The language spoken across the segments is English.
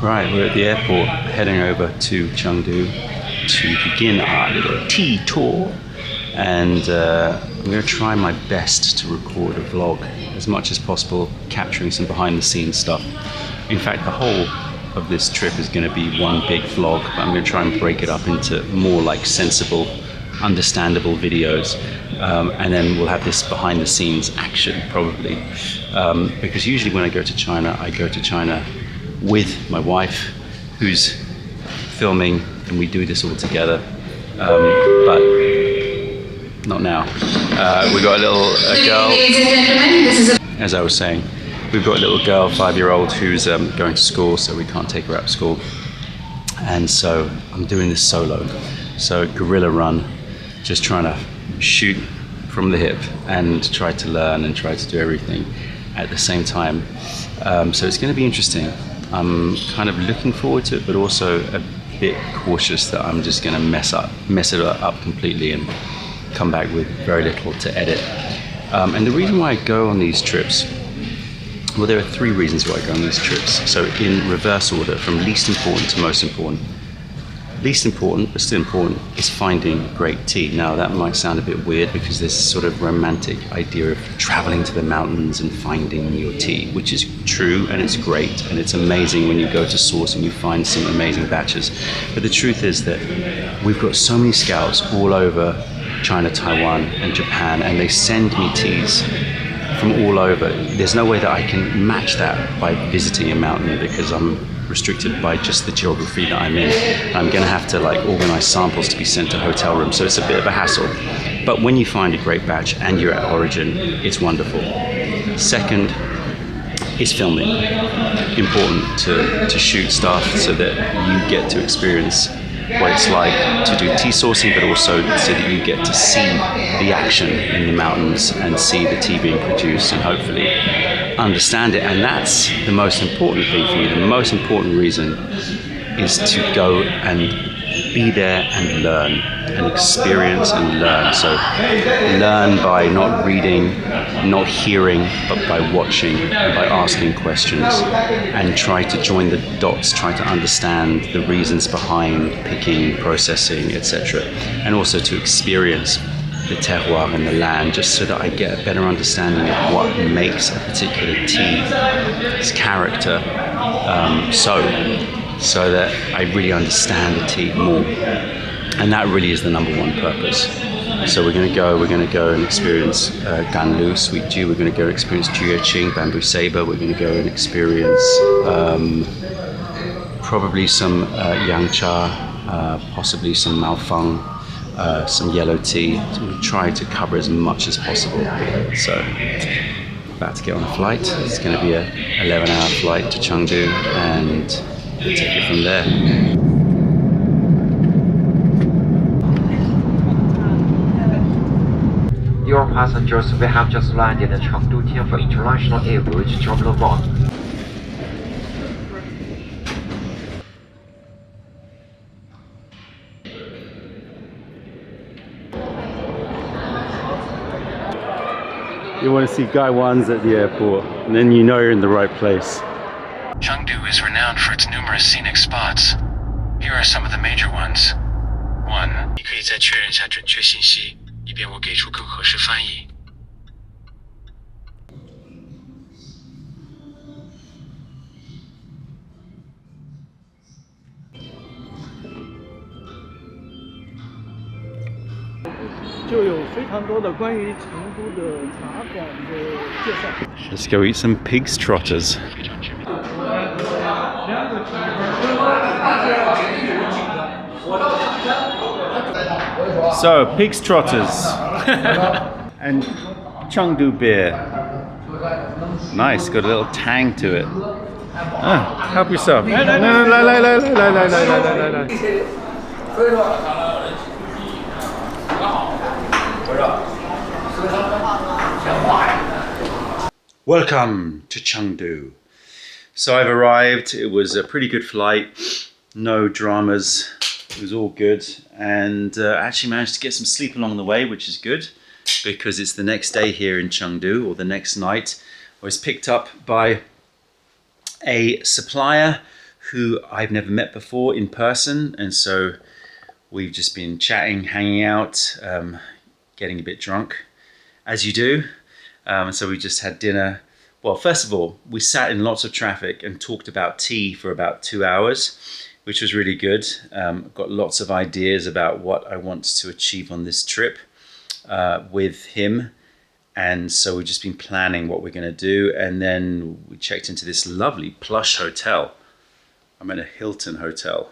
Right, we're at the airport heading over to Chengdu to begin our little tea tour, and I'm going to try my best to record a vlog as much as possible, capturing some behind the scenes stuff. In fact, the whole of this trip is going to be one big vlog, but I'm going to try and break it up into more like sensible, understandable videos, and then we'll have this behind the scenes action probably, because usually when I go to China with my wife who's filming, and we do this all together, but not now. We got a girl, as I was saying, we've got a little girl, 5-year-old, who's going to school, so we can't take her out of school, and so I'm doing this solo, so guerrilla run, just trying to shoot from the hip and try to learn and try to do everything at the same time. So it's going to be interesting. I'm kind of looking forward to it, but also a bit cautious that I'm just going to mess it up completely and come back with very little to edit. And the reason why I go on these trips, well, there are 3 reasons why I go on these trips. So in reverse order, from least important to most important. Least important, but still important, is finding great tea. Now that might sound a bit weird because there's this sort of romantic idea of traveling to the mountains and finding your tea, which is true and it's great and it's amazing when you go to source and you find some amazing batches. But the truth is that we've got so many scouts all over China, Taiwan and Japan, and they send me teas from all over. There's no way that I can match that by visiting a mountain because I'm restricted by just the geography that I'm in. I'm going to have to like organize samples to be sent to hotel rooms, so it's a bit of a hassle. But when you find a great batch and you're at origin, it's wonderful. Second is filming. Important to shoot stuff so that you get to experience what it's like to do tea sourcing, but also so that you get to see the action in the mountains and see the tea being produced and hopefully understand it. And that's the most important thing for me. The most important reason is to go and be there and learn and experience and learn. So learn by not reading, not hearing, but by watching and by asking questions, and try to join the dots, try to understand the reasons behind picking, processing, etc. And also to experience the terroir and the land, just so that I get a better understanding of what makes a particular tea, its character, so that I really understand the tea more. And that really is the number one purpose. So we're going to go and experience Ganlu, sweet dew. We're going to go experience Jueqing, bamboo saber. We're going to go and experience probably some Yangcha, possibly some Maofeng, some yellow tea. So we'll try to cover as much as possible. So about to get on a flight. It's going to be a 11-hour flight to Chengdu, and we'll take it from there. Dear passengers, we have just landed at Chengdu Tianfu International Airport Terminal 1. You want to see Guy Wan's at the airport, and then you know you're in the right place. Chengdu is renowned for its numerous scenic spots. Here are some of the major ones. 1. 你可以再确认一下准确信息，以便我给出更合适翻译。就有非常多的关于成都的茶馆的介绍。 Let's go eat some pig's trotters. So, pig's trotters and Chengdu beer. Nice, got a little tang to it. Ah, help yourself. No. Welcome to Chengdu. So I've arrived. It was a pretty good flight, no dramas, it was all good, and actually managed to get some sleep along the way, which is good because it's the next day here in Chengdu, or the next night. I was picked up by a supplier who I've never met before in person, and so we've just been chatting, hanging out, getting a bit drunk, as you do. So we just had dinner. Well, first of all, we sat in lots of traffic and talked about tea for about 2 hours, which was really good. Got lots of ideas about what I want to achieve on this trip with him. And so we've just been planning what we're going to do. And then we checked into this lovely plush hotel. I'm in a Hilton hotel.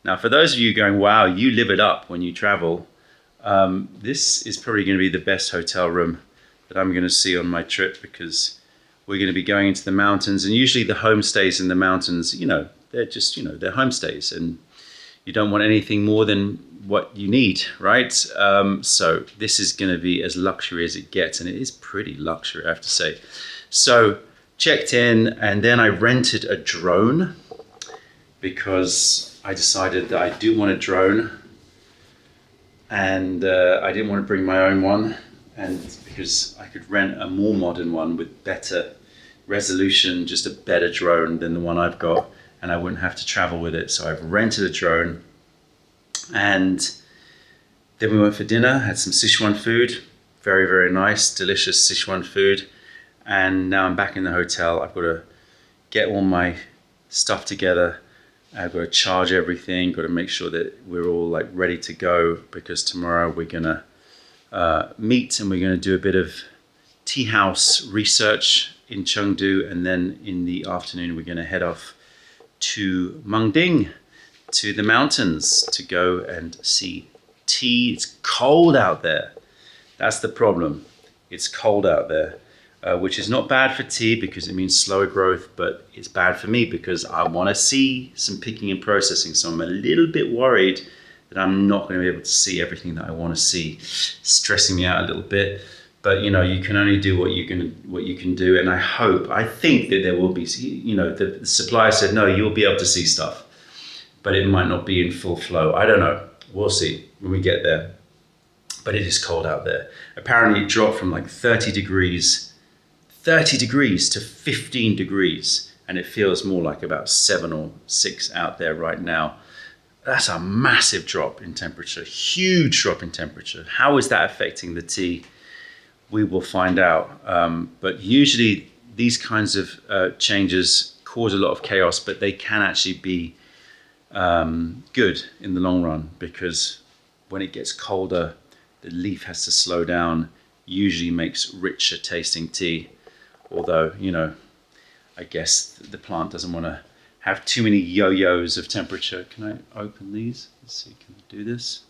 Now, for those of you going, wow, you live it up when you travel, this is probably going to be the best hotel room that I'm going to see on my trip, because we're going to be going into the mountains. And usually the homestays in the mountains, you know, they're just, you know, they're homestays, and you don't want anything more than what you need, right? So this is going to be as luxury as it gets, and it is pretty luxury, I have to say. So checked in, and then I rented a drone, because I decided that I do want a drone, and I didn't want to bring my own one, and because I could rent a more modern one with better resolution, just a better drone than the one I've got, and I wouldn't have to travel with it. So I've rented a drone, and then we went for dinner, had some Sichuan food, very, very nice, delicious Sichuan food. And now I'm back in the hotel. I've got to get all my stuff together. I've got to charge everything, got to make sure that we're all like ready to go, because tomorrow we're gonna meet, and we're gonna do a bit of tea house research in Chengdu, and then in the afternoon we're gonna head off to Mengding, to the mountains, to go and see tea. It's cold out there. That's the problem. It's cold out there, which is not bad for tea because it means slower growth, but it's bad for me because I want to see some picking and processing. So I'm a little bit worried that I'm not going to be able to see everything that I want to see. It's stressing me out a little bit. But you know, you can only do what you can do, and I think that there will be. You know, the supplier said no, you'll be able to see stuff, but it might not be in full flow. I don't know. We'll see when we get there. But it is cold out there. Apparently, it dropped from like 30 degrees to 15 degrees, and it feels more like about 7 or 6 out there right now. That's a massive drop in temperature, huge drop in temperature. How is that affecting the tea? We will find out. But usually these kinds of changes cause a lot of chaos, but they can actually be good in the long run, because when it gets colder, the leaf has to slow down, usually makes richer tasting tea. Although, you know, I guess the plant doesn't want to have too many yo-yos of temperature. Can I open these? Let's see, can I do this?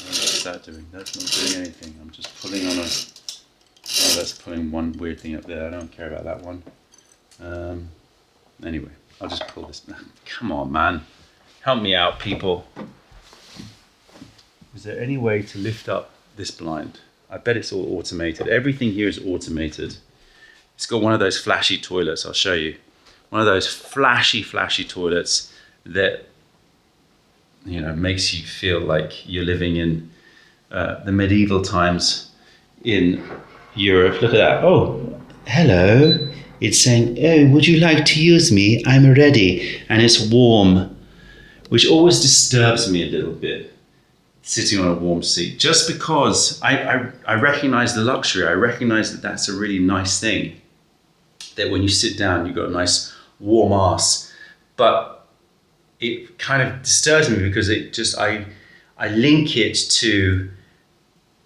What's that doing? That's not doing anything. I'm just pulling on a... Oh, that's pulling one weird thing up there. I don't care about that one. Anyway, I'll just pull this. Come on, man. Help me out, people. Is there any way to lift up this blind? I bet it's all automated. Everything here is automated. It's got one of those flashy toilets. I'll show you. One of those flashy toilets that, you know, makes you feel like you're living in the medieval times in Europe. Look at that. Oh, hello. It's saying, oh, would you like to use me? I'm ready. And it's warm, which always disturbs me a little bit, sitting on a warm seat, just because I recognize the luxury. I recognize that that's a really nice thing, that when you sit down, you've got a nice warm ass. But it kind of disturbs me because it just, I link it to,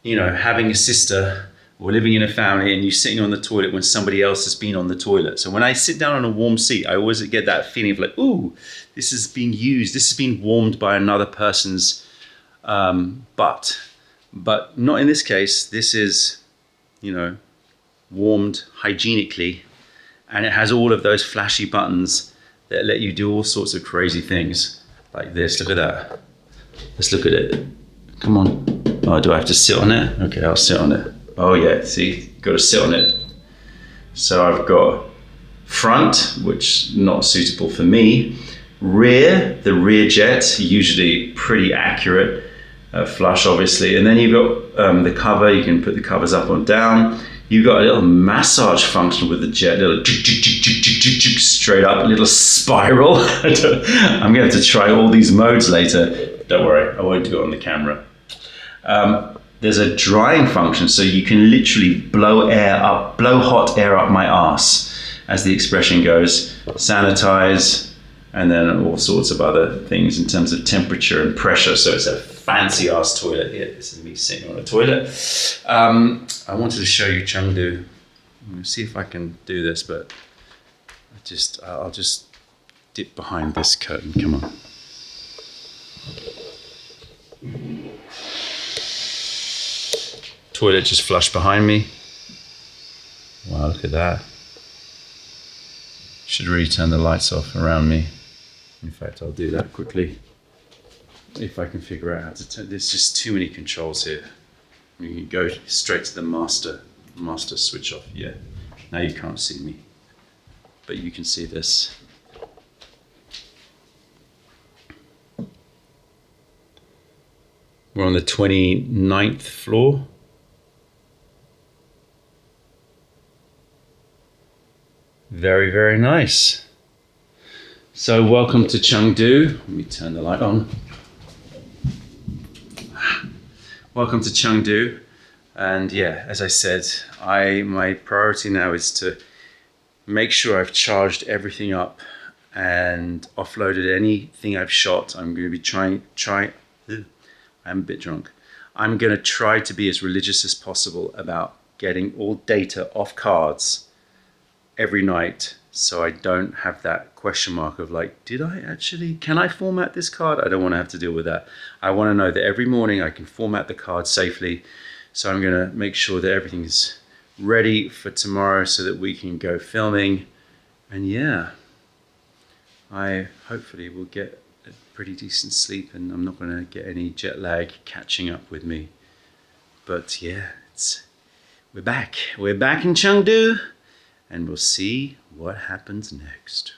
you know, having a sister or living in a family and you sitting on the toilet when somebody else has been on the toilet. So when I sit down on a warm seat, I always get that feeling of like, ooh, this is being used, this has been warmed by another person's butt. But not in this case. This is, you know, warmed hygienically, and it has all of those flashy buttons that let you do all sorts of crazy things like this. Look at that. Let's look at it. Come on. Oh, do I have to sit on it? Okay, I'll sit on it. Oh yeah, see, got to sit on it. So I've got front, which not suitable for me. Rear, the rear jet, usually pretty accurate. Flush, obviously. And then you've got the cover. You can put the covers up or down. You got a little massage function with the jet, little straight up, a little spiral. I'm going to have to try all these modes later. Don't worry, I won't do it on the camera. There's a drying function, so you can literally blow hot air up my arse, as the expression goes, sanitize, and then all sorts of other things in terms of temperature and pressure. So it's a fancy ass toilet here. This is me sitting on a toilet. I wanted to show you Chengdu. I'm gonna see if I can do this, but I'll just dip behind this curtain. Come on. Toilet just flushed behind me. Wow, look at that. Should really turn the lights off around me. In fact, I'll do that quickly. If I can figure out how to turn, there's just too many controls here. You can go straight to the master switch off. Yeah, now you can't see me, but you can see this. We're on the 29th floor. Very, very nice. So welcome to Chengdu. Let me turn the light on. Welcome to Chengdu. And yeah, as I said, my priority now is to make sure I've charged everything up and offloaded anything I've shot. I'm going to be trying. I'm a bit drunk. I'm going to try to be as religious as possible about getting all data off cards every night, so I don't have that question mark of like, can I format this card? I don't want to have to deal with that. I want to know that every morning I can format the card safely. So I'm going to make sure that everything's ready for tomorrow so that we can go filming. And yeah, I hopefully will get a pretty decent sleep, and I'm not going to get any jet lag catching up with me. But yeah, we're back. We're back in Chengdu. And we'll see what happens next.